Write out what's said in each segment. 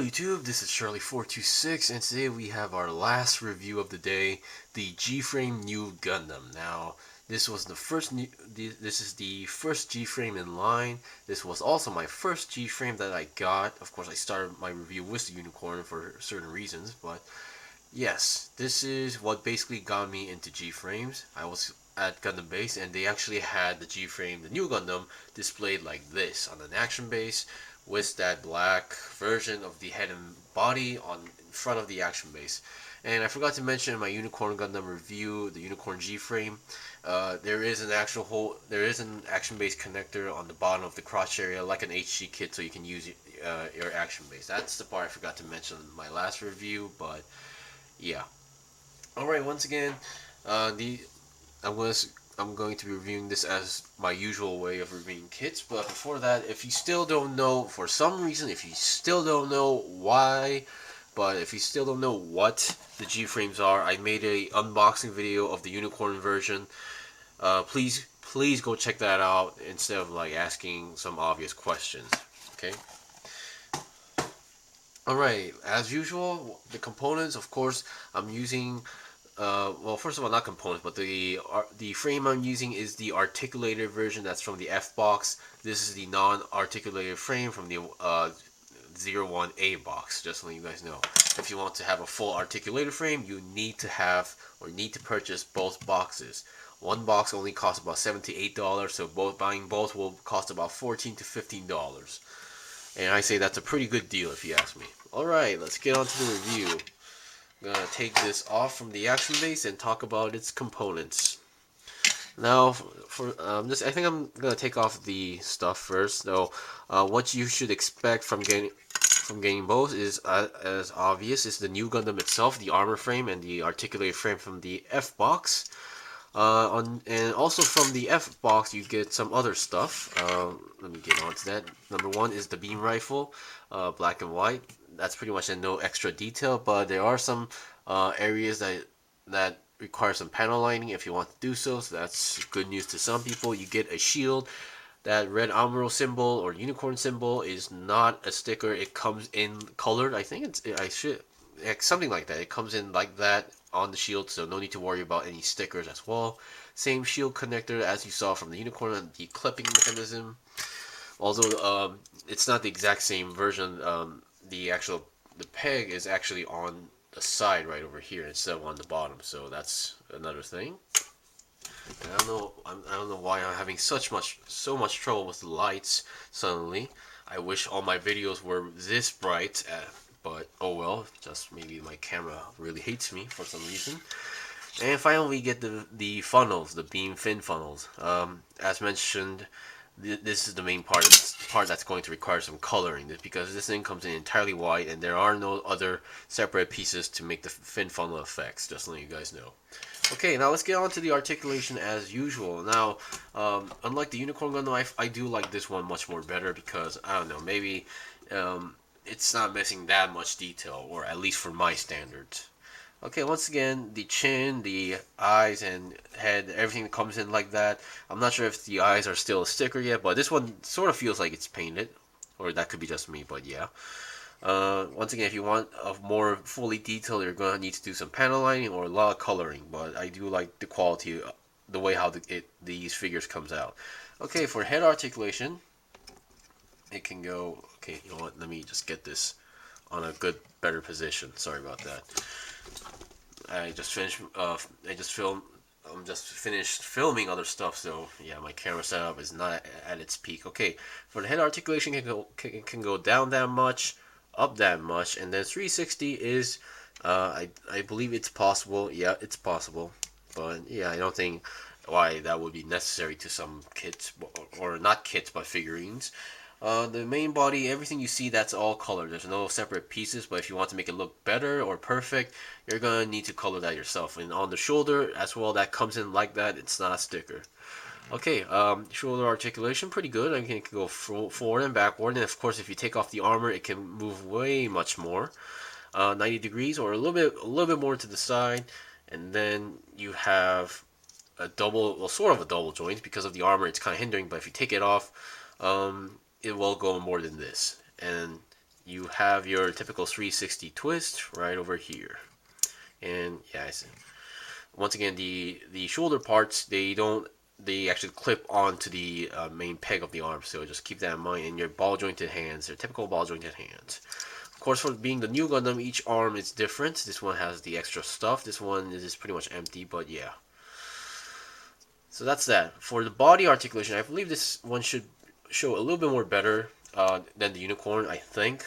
YouTube, this is Shirley426, and today we have our last review of the day, the G-Frame New Gundam. Now, this was this is the first G-Frame in line. This was also my first G-Frame that I got. Of course, I started my review with the Unicorn for certain reasons, but yes, this is what basically got me into G-Frames. I was at Gundam base, and they actually had the G-Frame, the new Gundam, displayed like this on an action base, with that black version of the head and body on in front of the action base. And I forgot to mention in my Unicorn Gundam review, the Unicorn G-Frame, there is an action base connector on the bottom of the crotch area, like an HG kit, so you can use your action base. That's the part I forgot to mention in my last review, but yeah. Alright, once again, I'm going to be reviewing this as my usual way of reviewing kits, but before that, if you still don't know, for some reason, if you still don't know why, but if you still don't know what the G-Frames are, I made a unboxing video of the Unicorn version. Please go check that out instead of like asking some obvious questions, okay? Alright, as usual, the components, of course, I'm using well, first of all, not components, but the frame I'm using is the articulated version that's from the F box. This is the non-articulated frame from the 01A box, just so you guys know. If you want to have a full articulated frame, you need to purchase both boxes. One box only costs about $7 to $8, so buying both will cost about $14 to $15. And I say that's a pretty good deal if you ask me. Alright, let's get on to the review. I'm gonna take this off from the action base and talk about its components. Now, I think I'm gonna take off the stuff first. So, what you should expect from getting both is, as obvious, is the new Gundam itself, the armor frame and the articulated frame from the F box. And also from the F box, you get some other stuff. Let me get on to that. Number one is the beam rifle, black and white. That's pretty much no extra detail, but there are some areas that require some panel lining if you want to do so. So that's good news to some people. You get a shield. That red Amuro symbol or unicorn symbol is not a sticker. It comes in colored. I think something like that. It comes in like that on the shield, so no need to worry about any stickers as well. Same shield connector as you saw from the unicorn and the clipping mechanism. Although it's not the exact same version. The peg is actually on the side right over here instead of on the bottom, so that's another thing. And I don't know why I'm having so much trouble with the lights suddenly. I wish all my videos were this bright, but oh well. Just maybe my camera really hates me for some reason. And finally, we get the funnels, the beam fin funnels. As mentioned, this is the main part that's going to require some coloring, because this thing comes in entirely white and there are no other separate pieces to make the fin funnel effects, just to let you guys know. Okay, now let's get on to the articulation as usual. Now, unlike the Unicorn Gundam, I do like this one much more better because, I don't know, maybe it's not missing that much detail, or at least for my standards. Okay, once again, the chin, the eyes, and head, everything comes in like that. I'm not sure if the eyes are still a sticker yet, but this one sort of feels like it's painted. Or that could be just me, but yeah. Once again, if you want a more fully detailed, you're going to need to do some panel lining or a lot of coloring. But I do like the quality, the way how these figures comes out. Okay, for head articulation, it can go... Okay, you know what, let me just get this on a better position. Sorry about that. I just finished filming other stuff, so yeah, my camera setup is not at its peak. Okay, for the head articulation, it can go down that much, up that much, and then 360 is, I believe it's possible. Yeah, it's possible, but yeah, I don't think why that would be necessary to some kits, or not kits, but figurines. The main body, everything you see, that's all colored. There's no separate pieces, but if you want to make it look better or perfect, you're going to need to color that yourself. And on the shoulder as well, that comes in like that. It's not a sticker. Okay, shoulder articulation, pretty good. I mean, it can go forward and backward. And of course, if you take off the armor, it can move way much more. 90 degrees or a little bit more to the side. And then you have sort of a double joint. Because of the armor, it's kind of hindering, but if you take it off, it will go more than this. And you have your typical 360 twist right over here. And yeah, I see. Once again, the shoulder parts, they actually clip onto the main peg of the arm, so just keep that in mind. And your ball jointed hands, your typical ball jointed hands. Of course, for being the new Gundam, each arm is different. This one has the extra stuff. This one is pretty much empty, but yeah. So that's that. For the body articulation, I believe this one should show a little bit more better than the unicorn, I think.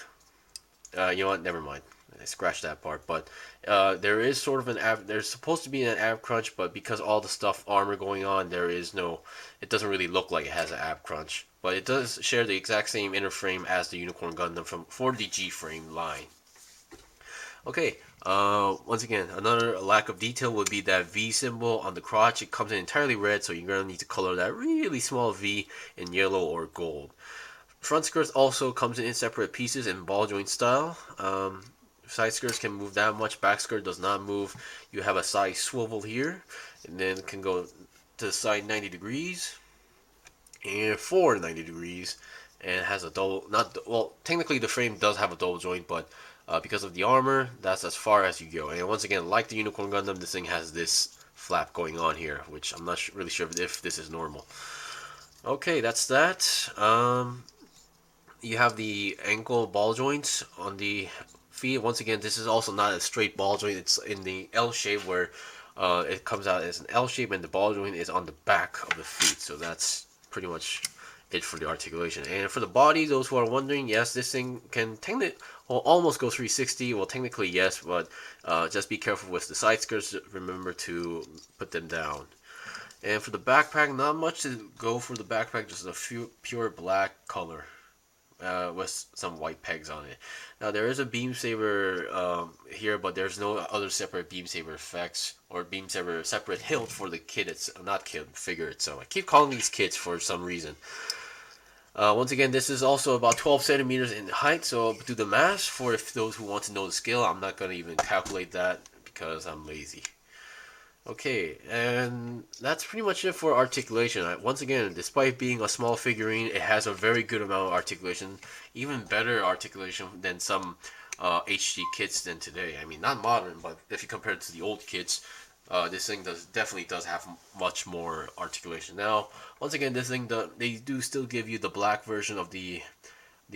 You know what? Never mind. I scratched that part. But there is sort of an ab. There's supposed to be an ab crunch, but because all the stuff armor going on, there is no. It doesn't really look like it has an ab crunch. But it does share the exact same inner frame as the Unicorn Gundam for the G-Frame line. Okay. Once again, another lack of detail would be that V symbol on the crotch. It comes in entirely red, so you're gonna need to color that really small V in yellow or gold. Front skirts also comes in separate pieces in ball joint style. Side skirts can move that much. Back skirt does not move. You have a side swivel here, and then it can go to the side 90 degrees and forward 90 degrees, and has a double. Not well, technically the frame does have a double joint, but because of the armor, that's as far as you go. And once again, like the Unicorn Gundam, this thing has this flap going on here, which I'm not really sure if this is normal. Okay, that's that. You have the ankle ball joints on the feet. Once again, this is also not a straight ball joint. It's in the L shape where it comes out as an L shape, and the ball joint is on the back of the feet. So that's pretty much it for the articulation. And for the body, those who are wondering, yes, this thing can technically almost go 360. Well, technically yes, but just be careful with the side skirts. Remember to put them down. And for the backpack, not much to go for the backpack. Just a few pure black color. With some white pegs on it. Now there is a beam saber here, but there's no other separate beam saber effects or beam saber separate hilt for the kit. It's not kit figure itself. I keep calling these kits for some reason. Once again, this is also about 12 centimeters in height. So do the math for those who want to know the scale. I'm not gonna even calculate that because I'm lazy. Okay, and that's pretty much it for articulation. Once again, despite being a small figurine, it has a very good amount of articulation, even better articulation than some HD kits than today. I mean, not modern, but if you compare it to the old kits, this thing definitely does have much more articulation. Now, once again, this thing they do still give you the black version of the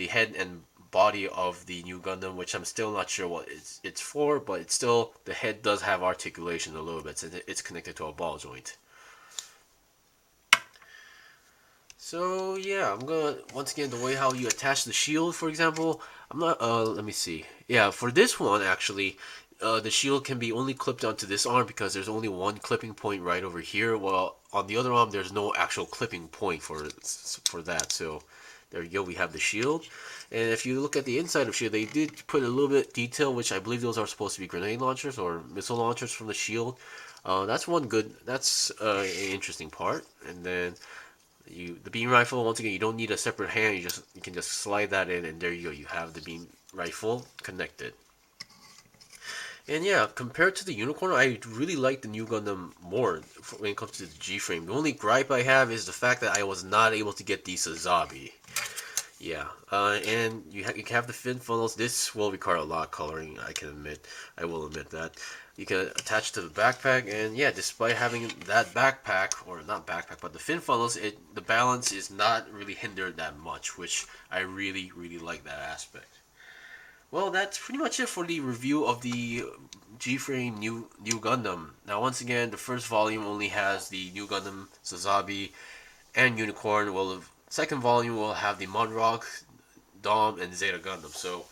head and body of the new Gundam, which I'm still not sure what it's for, but it's still, the head does have articulation a little bit, since it's connected to a ball joint. So yeah, I'm gonna, once again, the way how you attach the shield, for example, I'm not, let me see. Yeah, for this one, actually, the shield can be only clipped onto this arm because there's only one clipping point right over here, while on the other arm, there's no actual clipping point for that, so there you go, we have the shield. And if you look at the inside of shield, they did put a little bit detail, which I believe those are supposed to be grenade launchers or missile launchers from the shield. That's one good, that's an interesting part. And then the beam rifle, once again, you don't need a separate hand, you can just slide that in, and there you go, you have the beam rifle connected. And yeah, compared to the Unicorn, I really like the new Gundam more when it comes to the G-Frame. The only gripe I have is the fact that I was not able to get the Sazabi. Yeah, and you have the fin funnels. This will require a lot of coloring, I will admit that. You can attach to the backpack, and yeah, despite having that backpack, or not backpack, but the fin funnels, the balance is not really hindered that much, which I really, really like that aspect. Well, that's pretty much it for the review of the G-Frame new Gundam. Now, once again, the first volume only has the new Gundam, Sazabi, and Unicorn. Well, the second volume will have the Mudrock, Dom, and Zeta Gundam. So,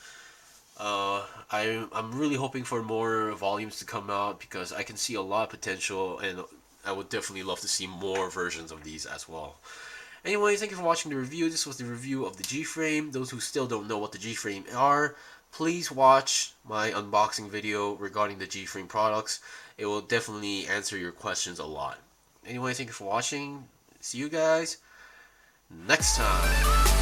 I'm really hoping for more volumes to come out because I can see a lot of potential, and I would definitely love to see more versions of these as well. Anyways, thank you for watching the review. This was the review of the G-Frame. Those who still don't know what the G-Frame are, please watch my unboxing video regarding the G-Frame products. It will definitely answer your questions a lot. Anyway, thank you for watching. See you guys next time.